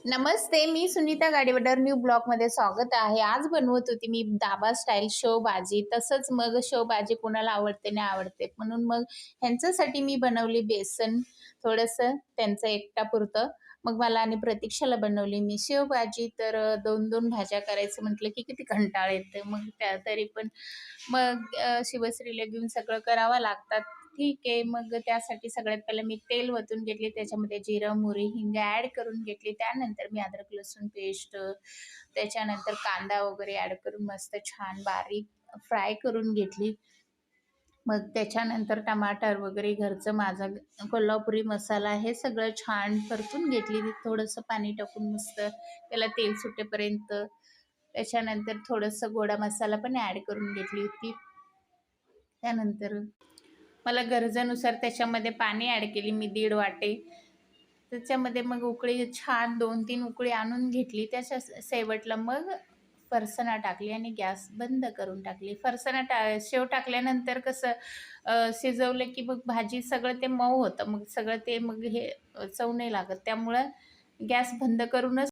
नमस्ते, मी Sunita Gadiwadar new ब्लॉगमध्ये स्वागत आहे. आज बनवत होती मी धाबा स्टाईल शेवभाजी. तसंच मग शेवभाजी कोणाला आवडते नाही आवडते, म्हणून मग ह्यांच्यासाठी मी बनवली बेसन थोडंसं त्यांचं एकट्यापुरतं. मग मला आणि प्रतीक्षाला बनवली मी शेवभाजी. तर 2-2 भाज्या करायचं म्हटलं की किती कंटाळा येतं. मग त्या तरी पण मग शिवश्रीला घेऊन सगळं करावं लागतात. ठीक आहे. मग त्यासाठी सगळ्यात पहिलं मी तेल ओतून घेतले. त्याच्यामध्ये जिरं, मोहरी, हिंग ॲड करून घेतली. त्यानंतर मी अद्रक लसूण पेस्ट, त्याच्यानंतर कांदा वगैरे ॲड करून मस्त छान बारीक फ्राय करून घेतली. मग त्याच्यानंतर टमाटर वगैरे घरचं माझं कोल्हापुरी मसाला हे सगळं छान परतून घेतली. थोडंसं पाणी टाकून मस्त त्याला तेल सुटेपर्यंत. त्याच्यानंतर थोडंसं गोडा मसाला पण ॲड करून घेतली होती. त्यानंतर मला गरजेनुसार त्याच्यामध्ये पाणी ॲड केली मी 1.5 वाटी. त्याच्यामध्ये मग उकळी छान 2-3 उकळी आणून घेतली. त्याच्या शेवटला मग फरसाणा टाकली आणि गॅस बंद करून टाकली. शेव टाकल्यानंतर कसं शिजवलं की मग भाजी सगळं ते मऊ होतं. मग सगळं ते मग हे चव नाही लागत. त्यामुळं गॅस बंद करूनच